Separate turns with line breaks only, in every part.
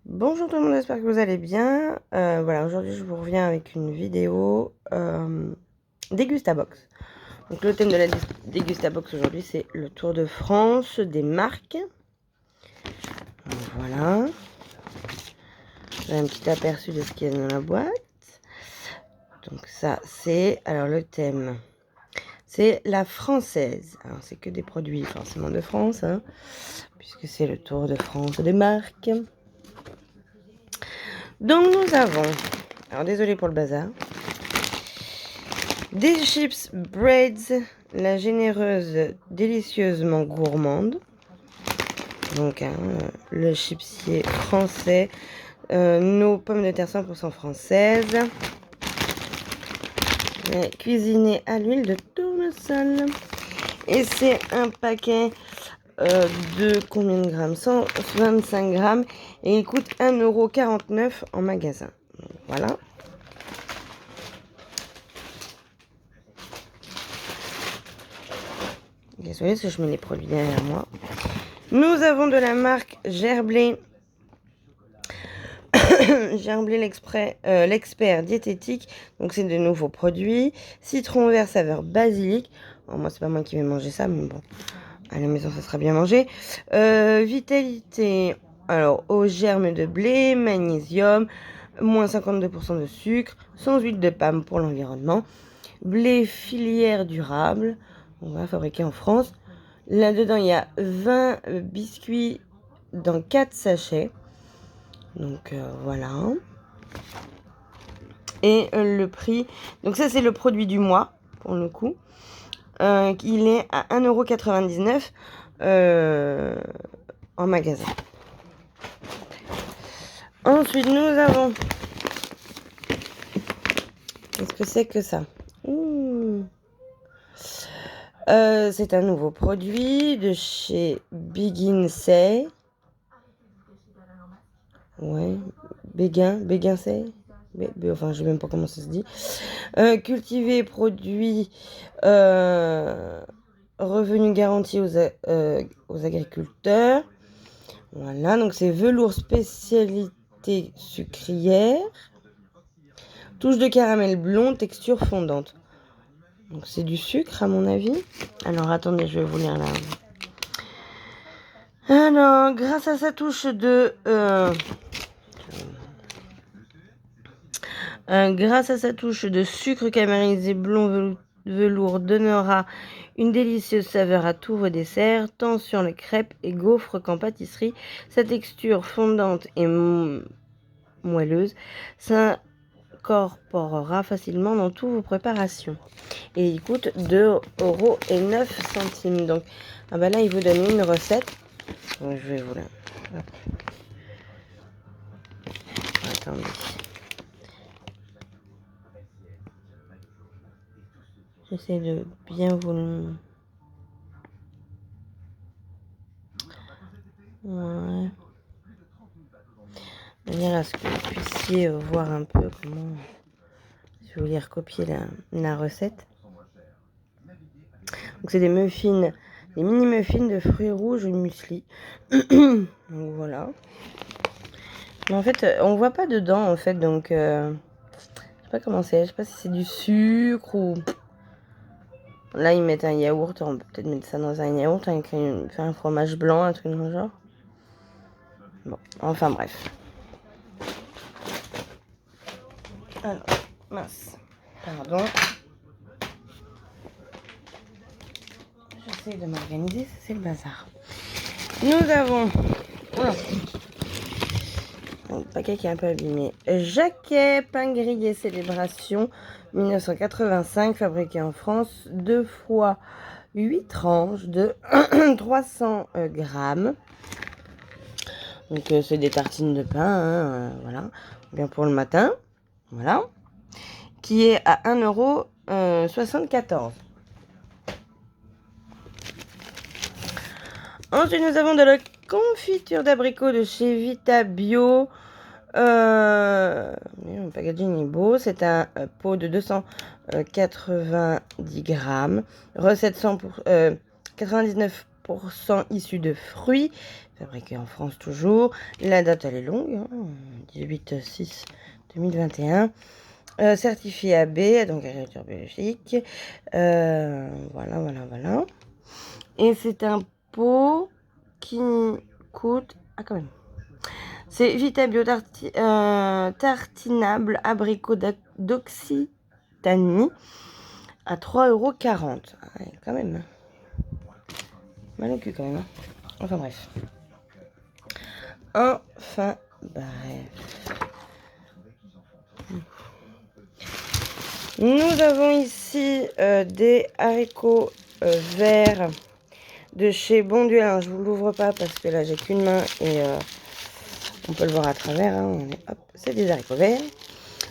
Bonjour tout le monde, j'espère que vous allez bien. Voilà, aujourd'hui je vous reviens avec une vidéo Dégustabox. Donc le thème de la Dégustabox aujourd'hui c'est le Tour de France des marques. Voilà. J'ai un petit aperçu de ce qu'il y a dans la boîte. Donc ça c'est, alors le thème, c'est la française. Alors c'est que des produits forcément de France, hein, puisque c'est le Tour de France des marques. Donc nous avons, alors désolé pour le bazar, des chips Braids, la généreuse délicieusement gourmande. Donc le chipsier français, nos pommes de terre 100% françaises, cuisinées à l'huile de tournesol. Et c'est un paquet de combien de grammes? 125 grammes et il coûte 1,49 € en magasin. Donc, voilà. Désolée parce que je mets les produits derrière moi. Nous avons de la marque Gerblé. Gerblé l'expert diététique. Donc c'est de nouveaux produits. Citron vert saveur basilic. Alors, moi c'est pas moi qui vais manger ça, mais bon. À la maison ça sera bien mangé. Vitalité. Alors aux germes de blé, magnésium, moins 52% de sucre, sans huile de palme pour l'environnement. Blé filière durable. On va fabriquer en France. Là-dedans, il y a 20 biscuits dans 4 sachets. Donc voilà. Et le prix. Donc ça, c'est le produit du mois, pour le coup. Il est à 1,99 € en magasin. Ensuite, nous avons... Qu'est-ce que c'est que ça? C'est un nouveau produit de chez Begin Say. Ouais, Béguin Say. Enfin, je sais même pas comment ça se dit. Cultivé, produit, revenu garanti aux agriculteurs. Voilà, donc c'est velours spécialité sucrière. Touche de caramel blond, texture fondante. Donc c'est du sucre à mon avis. Alors attendez, je vais vous lire là. Alors, grâce à sa touche de... grâce à sa touche de sucre caramélisé blond velours donnera une délicieuse saveur à tous vos desserts, tant sur les crêpes et gaufres qu'en pâtisserie. Sa texture fondante et moelleuse s'incorporera facilement dans toutes vos préparations. Et il coûte 2,09 €. Donc, ah bah là, il vous donne une recette. Donc, je vais vous la... Hop. Attendez. J'essaie de bien vous le... Ouais. De manière à ce que vous puissiez voir un peu comment... Je vais vous lire recopier la recette. Donc c'est des muffins, des mini muffins de fruits rouges muesli. Donc voilà. Mais en fait, on voit pas dedans en fait, donc je sais pas comment c'est. Je sais pas si c'est du sucre ou... Là, ils mettent un yaourt. On peut peut-être mettre ça dans un yaourt avec un fromage blanc, un truc dans le genre. Bon, enfin bref. Alors, mince. Pardon. J'essaie de m'organiser, c'est le bazar. Nous avons... Le paquet qui est un peu abîmé. Jacquet, pain grillé célébration 1985, fabriqué en France, 2 fois 8 tranches de 300 grammes. Donc c'est des tartines de pain, hein, voilà, bien pour le matin, voilà, qui est à 1,74 €. Ensuite, nous avons de la confiture d'abricot de chez Vita Bio. Le packaging est beau. C'est un pot de 290 grammes. Recette 99% issue de fruits. fabriqué en France toujours. La date elle est longue, hein, 18/6/2021. Certifié AB, donc agriculture biologique. Voilà. Et c'est un pot qui coûte... Ah quand même. C'est Vitabio tartinable abricot d'Occitanie à 3,40 €. Ah, ouais, quand même. Mal au cul quand même. Enfin bref. Nous avons ici des haricots verts de chez Bonduel. Alors, je vous l'ouvre pas parce que là j'ai qu'une main et on peut le voir à travers. Hein. Hop, c'est des haricots verts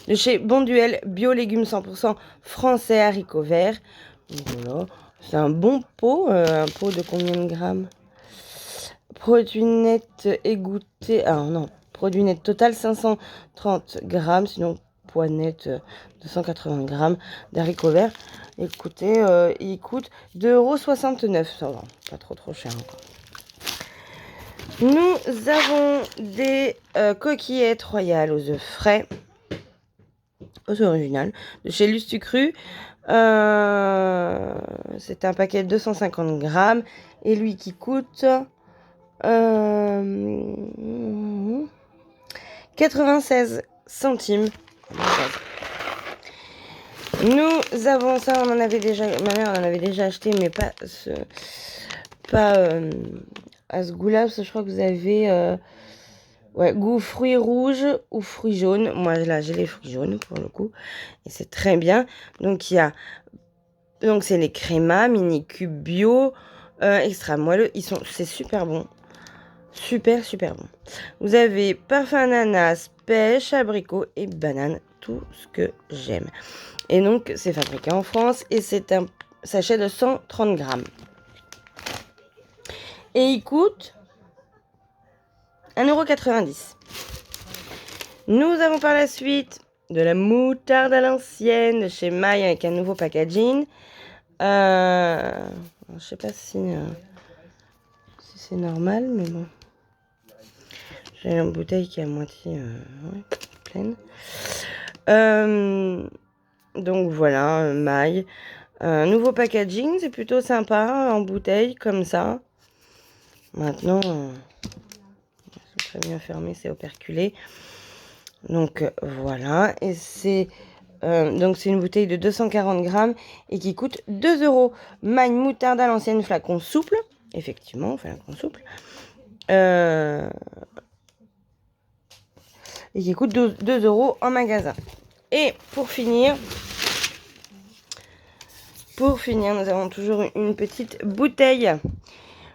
de chez Bonduel, bio légumes 100% français, haricots verts. Voilà, c'est un bon pot. Un pot de combien de grammes? Produit net égoutté. Ah non, produit net total 530 grammes. Sinon, poids net 280 grammes d'haricots verts. Écoutez, il coûte 2,69 €. Ça va, pas trop cher encore. Nous avons des coquillettes royales aux œufs frais. Aux originales. De chez Lustucru. C'est un paquet de 250 grammes. Et lui qui coûte 96 centimes. Nous avons ça, on en avait déjà, ma mère en avait déjà acheté, mais pas à ce goût-là, parce que je crois que vous avez goût fruits rouges ou fruits jaunes. Moi là j'ai les fruits jaunes pour le coup, et c'est très bien. Donc il y a, donc c'est les crémas mini cubes bio extra moelleux. C'est super bon. Super bon. Vous avez parfum ananas, pêche, abricot et banane. Tout ce que j'aime. Et donc, c'est fabriqué en France et c'est un sachet de 130 grammes. Et il coûte 1,90 €. Nous avons par la suite de la moutarde à l'ancienne de chez Maille avec un nouveau packaging. Je sais pas si c'est normal, mais bon. J'ai une bouteille qui est à moitié pleine. Donc voilà, Maille. Nouveau packaging, c'est plutôt sympa en bouteille comme ça. Maintenant, c'est très bien fermé, c'est operculé. Donc voilà, et c'est une bouteille de 240 grammes et qui coûte 2 €. Maille moutarde à l'ancienne, flacon souple. Effectivement, flacon souple. Et qui coûte 2 € en magasin. Et pour finir, nous avons toujours une petite bouteille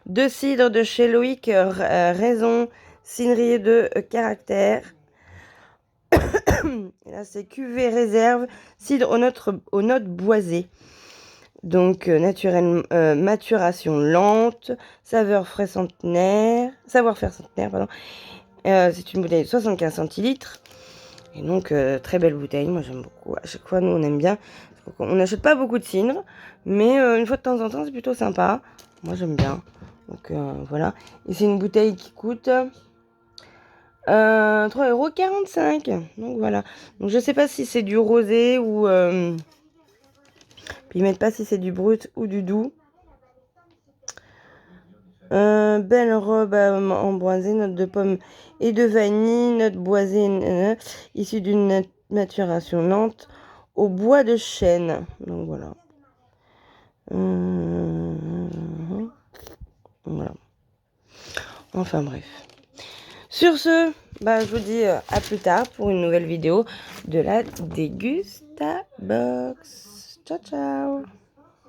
de cidre de chez Loïc, raison, cinerie de caractère. Et là, c'est cuvée réserve, cidre aux notes boisées. Donc, maturation lente, savoir faire centenaire, pardon. C'est une bouteille de 75 centilitres. Et donc, très belle bouteille. Moi, j'aime beaucoup. À chaque fois, nous, on aime bien. On n'achète pas beaucoup de cidre, mais une fois de temps en temps, c'est plutôt sympa. Moi, j'aime bien. Donc, voilà. Et c'est une bouteille qui coûte 3,45 €. Donc, voilà. Donc, je sais pas si c'est du rosé ou... Puis, ils mettent pas si c'est du brut ou du doux. Belle robe emboisée, note de pomme et de vanille, note boisée issue d'une maturation lente au bois de chêne. Donc voilà. Voilà. Enfin bref. Sur ce, je vous dis à plus tard pour une nouvelle vidéo de la Dégusta Box. Ciao ciao.